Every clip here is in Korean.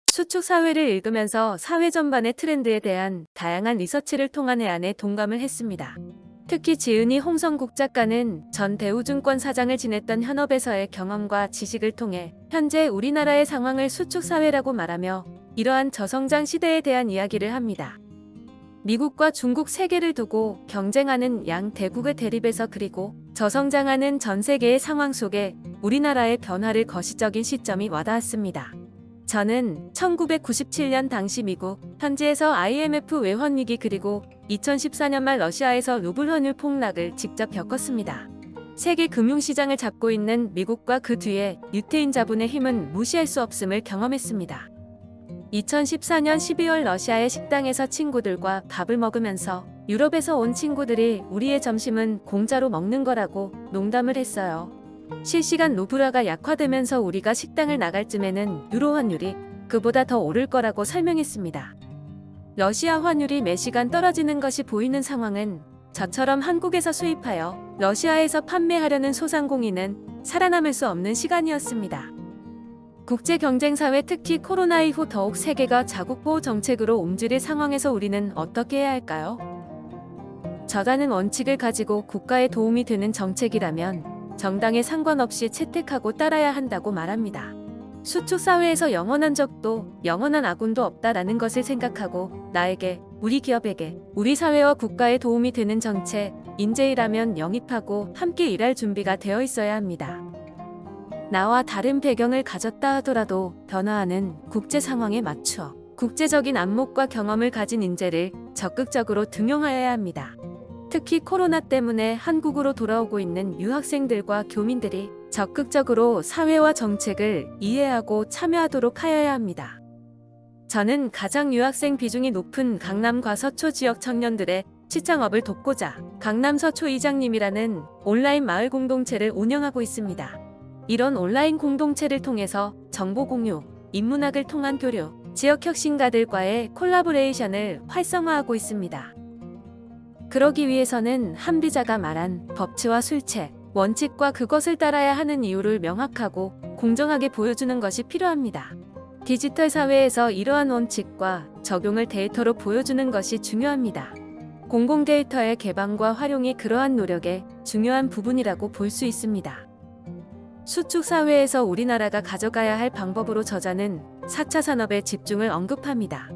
수축 사회를 읽으면서 사회 전반의 트렌드에 대한 다양한 리서치를 통한 해안에 동감을 했습니다. 특히 지은이 홍성국 작가는 전 대우증권 사장을 지냈던 현업에서의 경험과 지식을 통해 현재 우리나라의 상황을 수축 사회라고 말하며 이러한 저성장 시대에 대한 이야기를 합니다. 미국과 중국 세계를 두고 경쟁하는 양 대국의 대립에서 그리고 저성장하는 전 세계의 상황 속에 우리나라의 변화를 거시적인 시점이 와닿았습니다. 저는 1997년 당시 미국 현지에서 IMF 외환위기 그리고 2014년 말 러시아에서 루블 환율 폭락을 직접 겪었습니다. 세계 금융시장을 잡고 있는 미국과 그 뒤에 유태인 자본의 힘은 무시할 수 없음을 경험했습니다. 2014년 12월 러시아의 식당에서 친구들과 밥을 먹으면서 유럽에서 온 친구들이 우리의 점심은 공짜로 먹는 거라고 농담을 했어요. 실시간 루블화가 약화되면서 우리가 식당을 나갈 쯤에는 유로 환율이 그보다 더 오를 거라고 설명했습니다. 러시아 환율이 매시간 떨어지는 것이 보이는 상황은 저처럼 한국에서 수입하여 러시아에서 판매하려는 소상공인은 살아남을 수 없는 시간이었습니다. 국제 경쟁사회 특히 코로나 이후 더욱 세계가 자국 보호 정책으로 옮주릴 상황에서 우리는 어떻게 해야 할까요? 저라는 원칙을 가지고 국가에 도움이 되는 정책이라면 정당에 상관없이 채택하고 따라야 한다고 말합니다. 수축 사회에서 영원한 적도 영원한 아군도 없다라는 것을 생각하고 나에게, 우리 기업에게, 우리 사회와 국가에 도움이 되는 정책, 인재이라면 영입하고 함께 일할 준비가 되어 있어야 합니다. 나와 다른 배경을 가졌다 하더라도 변화하는 국제 상황에 맞추어 국제적인 안목과 경험을 가진 인재를 적극적으로 등용하여야 합니다. 특히 코로나 때문에 한국으로 돌아오고 있는 유학생들과 교민들이 적극적으로 사회와 정책을 이해하고 참여하도록 하여야 합니다. 저는 가장 유학생 비중이 높은 강남과 서초 지역 청년들의 시창업을 돕고자 강남 서초 이장님이라는 온라인 마을 공동체를 운영하고 있습니다. 이런 온라인 공동체를 통해서 정보 공유, 인문학을 통한 교류, 지역 혁신가들과의 콜라보레이션을 활성화하고 있습니다. 그러기 위해서는 한비자가 말한 법치와 술책, 원칙과 그것을 따라야 하는 이유를 명확하고 공정하게 보여주는 것이 필요합니다. 디지털 사회에서 이러한 원칙과 적용을 데이터로 보여주는 것이 중요합니다. 공공 데이터의 개방과 활용이 그러한 노력의 중요한 부분이라고 볼 수 있습니다. 수축 사회에서 우리나라가 가져가야 할 방법으로 저자는 4차 산업의 집중을 언급합니다.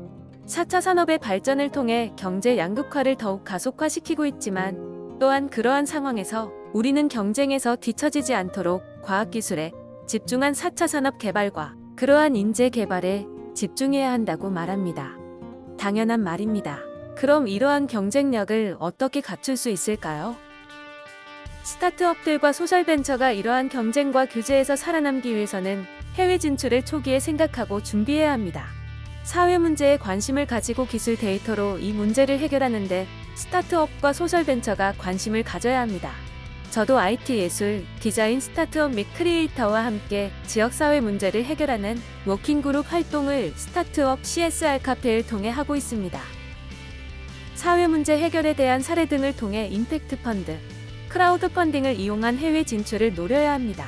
4차 산업의 발전을 통해 경제 양극화를 더욱 가속화시키고 있지만 또한 그러한 상황에서 우리는 경쟁에서 뒤처지지 않도록 과학기술에 집중한 4차 산업 개발과 그러한 인재 개발에 집중해야 한다고 말합니다. 당연한 말입니다. 그럼 이러한 경쟁력을 어떻게 갖출 수 있을까요? 스타트업들과 소셜벤처가 이러한 경쟁과 규제에서 살아남기 위해서는 해외 진출을 초기에 생각하고 준비해야 합니다. 사회 문제에 관심을 가지고 기술 데이터로 이 문제를 해결하는데 스타트업과 소셜벤처가 관심을 가져야 합니다. 저도 IT 예술, 디자인 스타트업 및 크리에이터와 함께 지역사회 문제를 해결하는 워킹그룹 활동을 스타트업 CSR 카페를 통해 하고 있습니다. 사회 문제 해결에 대한 사례 등을 통해 임팩트 펀드, 크라우드 펀딩을 이용한 해외 진출을 노려야 합니다.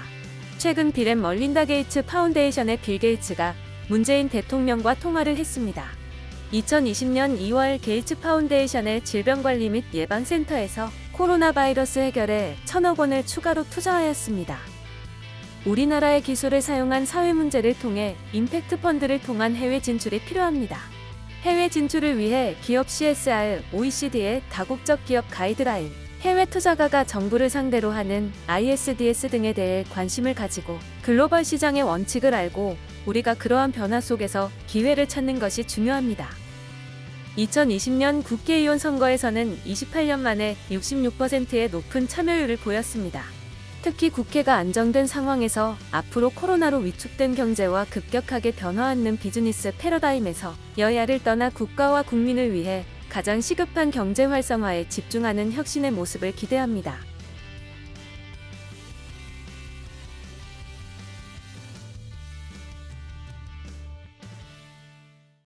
최근 빌 앤 멀린다 게이츠 파운데이션의 빌 게이츠가 문재인 대통령과 통화를 했습니다. 2020년 2월 게이츠 파운데이션의 질병관리 및 예방센터에서 코로나 바이러스 해결에 1,000억 원을 추가로 투자하였습니다. 우리나라의 기술을 사용한 사회 문제를 통해 임팩트 펀드를 통한 해외 진출이 필요합니다. 해외 진출을 위해 기업 CSR, OECD의 다국적 기업 가이드라인, 해외 투자가가 정부를 상대로 하는 ISDS 등에 대해 관심을 가지고 글로벌 시장의 원칙을 알고 우리가 그러한 변화 속에서 기회를 찾는 것이 중요합니다. 2020년 국회의원 선거에서는 28년 만에 66%의 높은 참여율을 보였습니다. 특히 국회가 안정된 상황에서 앞으로 코로나로 위축된 경제와 급격하게 변화하는 비즈니스 패러다임에서 여야를 떠나 국가와 국민을 위해 가장 시급한 경제 활성화에 집중하는 혁신의 모습을 기대합니다.